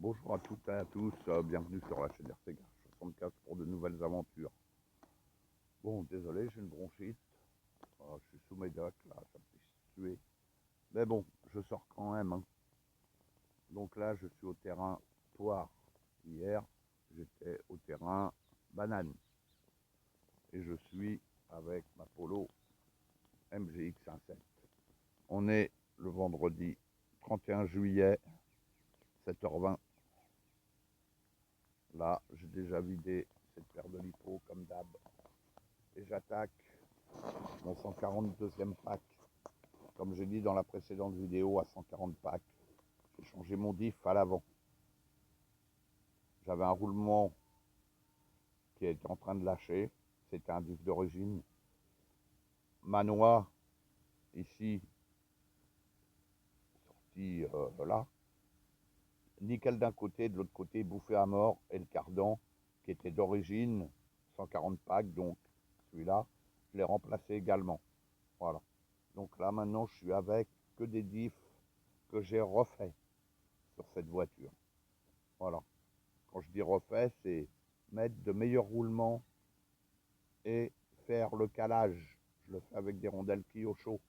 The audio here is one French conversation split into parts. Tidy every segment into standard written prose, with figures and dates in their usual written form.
Bonjour à toutes et à tous, bienvenue sur la chaîne RTGA 64 pour de nouvelles aventures. Bon, désolé, j'ai une bronchite, je suis sous médoc, là, ça me fait tuer. Mais bon, je sors quand même, hein. Donc là, je suis au terrain poire. Hier, j'étais au terrain banane. Et je suis avec ma Polo MGX 17. On est le vendredi 31 juillet, 7h20. Là, j'ai déjà vidé cette paire de lipo comme d'hab. Et j'attaque mon 142e pack. Comme j'ai dit dans la précédente vidéo, à 140 packs, j'ai changé mon diff à l'avant. J'avais un roulement qui était en train de lâcher. C'était un diff d'origine. Manois, ici, sorti là. Nickel d'un côté, de l'autre côté, bouffé à mort. Et le cardan, qui était d'origine, 140 packs, donc celui-là, je l'ai remplacé également. Voilà. Donc là, maintenant, je suis avec que des diffs que j'ai refait sur cette voiture. Voilà. Quand je dis refait, c'est mettre de meilleurs roulements et faire le calage. Je le fais avec des rondelles Clio chaud.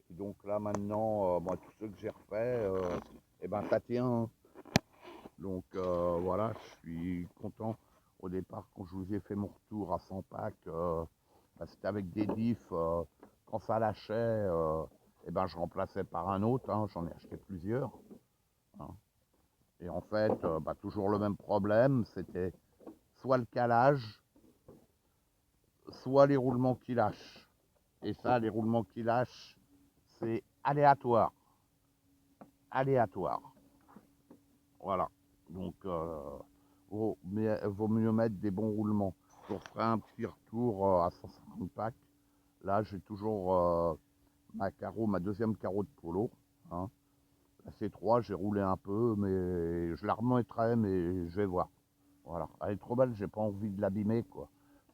Et donc là maintenant, moi tous ceux que j'ai refaits, et ben ça tient. Donc voilà, je suis content. Au départ, quand je vous ai fait mon retour à 100 packs, c'était avec des diffs. Quand ça lâchait, et ben je remplaçais par un autre. Hein, j'en ai acheté plusieurs. Hein. Et en fait, toujours le même problème, c'était soit le calage, soit les roulements qui lâchent. Et ça, les roulements qui lâchent, c'est aléatoire. Aléatoire. Voilà. Donc, vaut mieux mettre des bons roulements. Je ferai un petit retour à 150 packs. Là, j'ai toujours ma deuxième carreau de Polo. Hein. La C3, j'ai roulé un peu, mais je la remettrai, mais je vais voir. Voilà. Elle est trop belle, j'ai pas envie de l'abîmer, quoi.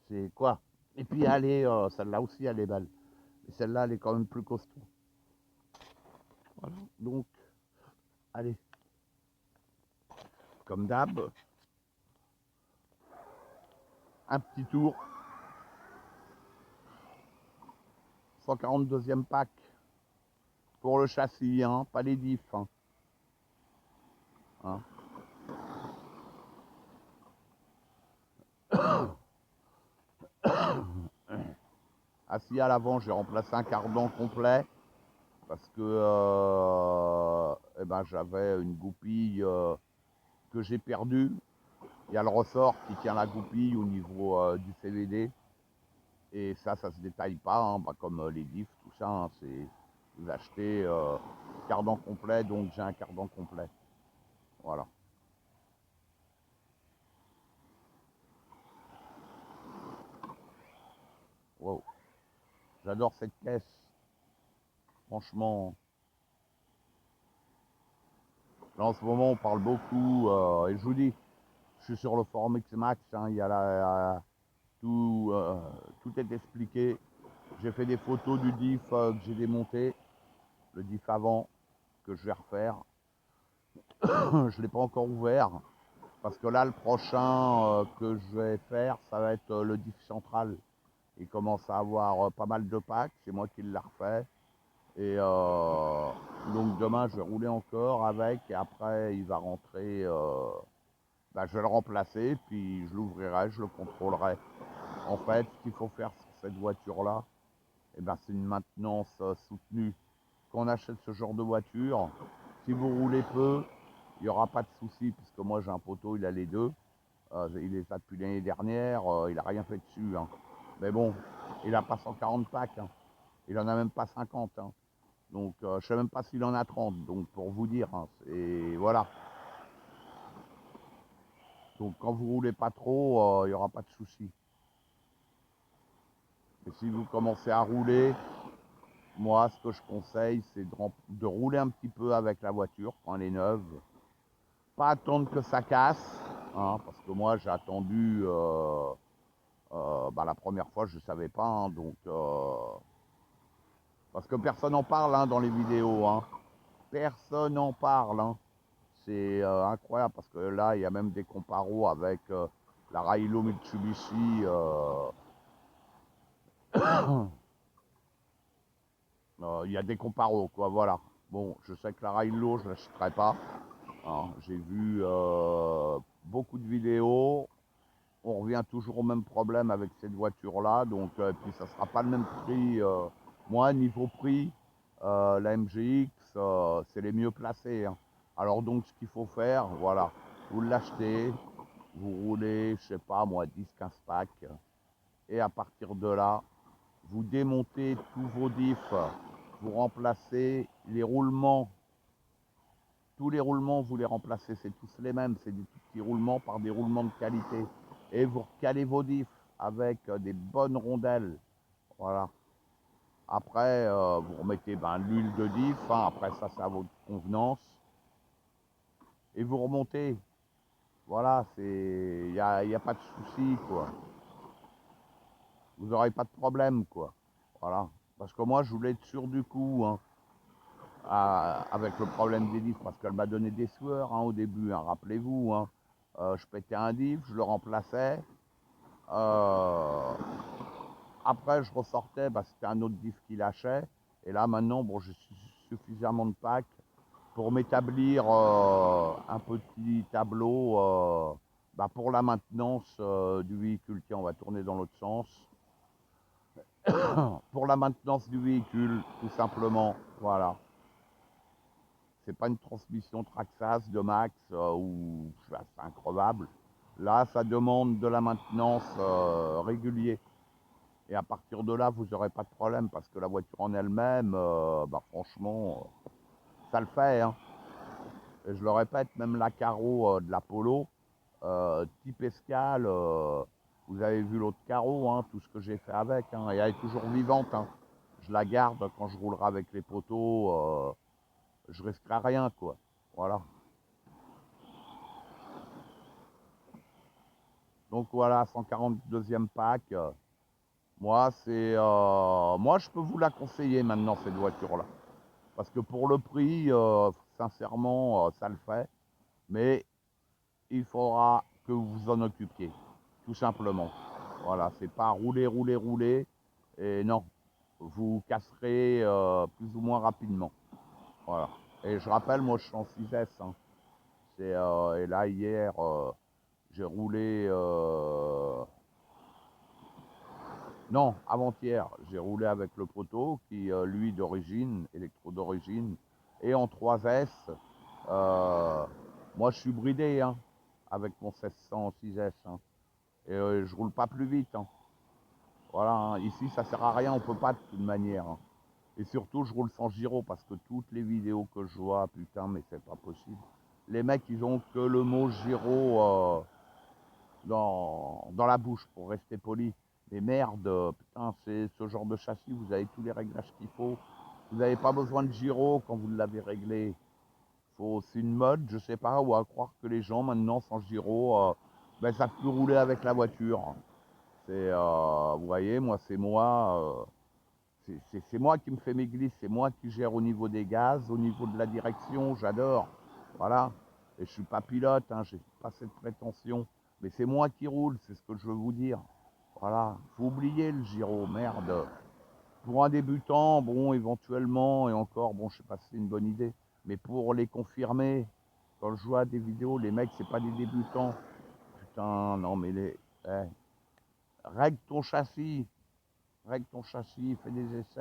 C'est quoi? Et puis, celle-là aussi, elle est belle. Et celle-là, elle est quand même plus costaud. Voilà. Donc, allez. Comme d'hab, un petit tour. 142e pack pour le châssis, hein, pas les diffs. Hein. Hein. Assis à l'avant, j'ai remplacé un cardan complet parce que j'avais une goupille que j'ai perdue. Il y a le ressort qui tient la goupille au niveau du CVD. Et ça se détaille pas, hein, comme les diffs, tout ça. Hein, c'est vous achetez cardan complet, donc j'ai un cardan complet. Voilà. Wow. J'adore cette caisse. Franchement. Là, en ce moment, on parle beaucoup, et je vous dis, je suis sur le forum Xmax, hein, il y a tout est expliqué. J'ai fait des photos du diff que j'ai démonté, le diff avant, que je vais refaire. Je ne l'ai pas encore ouvert, parce que là, le prochain que je vais faire, ça va être le diff central. Il commence à avoir pas mal de packs, c'est moi qui l'ai refait. Et donc demain, je vais rouler encore avec, et après, il va rentrer... je vais le remplacer, puis je l'ouvrirai, je le contrôlerai. En fait, ce qu'il faut faire sur cette voiture-là, c'est une maintenance soutenue. Quand on achète ce genre de voiture, si vous roulez peu, il n'y aura pas de souci, puisque moi j'ai un poteau, il a les deux. Il les a depuis l'année dernière, il n'a rien fait dessus. Hein. Mais bon, il n'a pas 140 packs, hein. Il en a même pas 50. Hein. Donc je ne sais même pas s'il en a 30, donc pour vous dire. Hein, et voilà. Donc quand vous roulez pas trop, il n'y aura pas de souci. Et si vous commencez à rouler, moi ce que je conseille, c'est de rouler un petit peu avec la voiture quand elle est neuve. Pas attendre que ça casse, hein, parce que moi j'ai attendu, la première fois je ne savais pas, hein, donc parce que personne n'en parle, hein, dans les vidéos. Hein. Personne n'en parle. Hein. c'est incroyable parce que là, il y a même des comparos avec la Railo Mitsubishi. Il y a des comparos, quoi, voilà. Bon, je sais que la Railo, je ne l'achèterai pas. Hein. J'ai vu beaucoup de vidéos. On revient toujours au même problème avec cette voiture-là. Donc, puis ça ne sera pas le même prix. Moi, niveau prix, la MGX, c'est les mieux placés. Hein. Alors donc, ce qu'il faut faire, voilà, vous l'achetez, vous roulez, je sais pas moi, 10-15 packs. Et à partir de là, vous démontez tous vos diffs, vous remplacez les roulements. Tous les roulements, vous les remplacez, c'est tous les mêmes, c'est des tout petits roulements par des roulements de qualité. Et vous recalez vos diffs avec des bonnes rondelles. Voilà. Après, vous remettez l'huile de diff, hein, après ça, c'est à votre convenance. Et vous remontez. Voilà, il n'y a pas de souci, quoi. Vous n'aurez pas de problème, quoi. Voilà. Parce que moi, je voulais être sûr du coup, hein, avec le problème des diffs, parce qu'elle m'a donné des sueurs hein, au début, hein, rappelez-vous. Hein. Je pétais un diff, je le remplaçais. Après, je ressortais, c'était un autre diff qui lâchait. Et là, maintenant, bon, j'ai suffisamment de packs pour m'établir un petit tableau pour la maintenance du véhicule. Tiens, on va tourner dans l'autre sens. Pour la maintenance du véhicule, tout simplement, voilà. C'est pas une transmission Traxxas de max où c'est increvable. Là, ça demande de la maintenance régulière. Et à partir de là, vous n'aurez pas de problème parce que la voiture en elle-même, franchement, ça le fait. Hein. Et je le répète, même la carreau de la Polo, type escale, vous avez vu l'autre carreau, hein, tout ce que j'ai fait avec. Hein, et elle est toujours vivante. Hein. Je la garde quand je roulerai avec les poteaux. Je risquerai rien, quoi. Voilà. Donc voilà, 142e pack. Moi, moi, je peux vous la conseiller maintenant, cette voiture-là. Parce que pour le prix, sincèrement, ça le fait. Mais il faudra que vous vous en occupiez. Tout simplement. Voilà, c'est pas rouler, rouler, rouler. Et non, vous casserez plus ou moins rapidement. Voilà. Et je rappelle, moi, je suis en 6S. Hein. Et là, hier, j'ai roulé... non, avant-hier, j'ai roulé avec le proto qui, lui, d'origine, électro d'origine, et en 3S. Moi, je suis bridé hein, avec mon 1600 6S. Hein, et je roule pas plus vite. Hein. Voilà, hein, ici, ça sert à rien, on peut pas de toute manière. Hein. Et surtout, je roule sans gyro parce que toutes les vidéos que je vois, putain, mais c'est pas possible. Les mecs, ils ont que le mot gyro dans la bouche pour rester poli. Mais merde, putain, c'est ce genre de châssis, vous avez tous les réglages qu'il faut. Vous n'avez pas besoin de gyro quand vous l'avez réglé. C'est une mode, je sais pas, ou à croire que les gens maintenant sans gyro, savent plus rouler avec la voiture. Vous voyez, moi c'est moi qui me fais mes glisses, c'est moi qui gère au niveau des gaz, au niveau de la direction, j'adore. Voilà. Et je suis pas pilote, hein, j'ai pas cette prétention. Mais c'est moi qui roule, c'est ce que je veux vous dire. Voilà. Faut oublier le gyro, merde. Pour un débutant, bon, éventuellement, et encore, bon, je sais pas si c'est une bonne idée. Mais pour les confirmer, quand je vois des vidéos, les mecs, c'est pas des débutants. Putain, non, mais règle ton châssis. Règle ton châssis, fais des essais.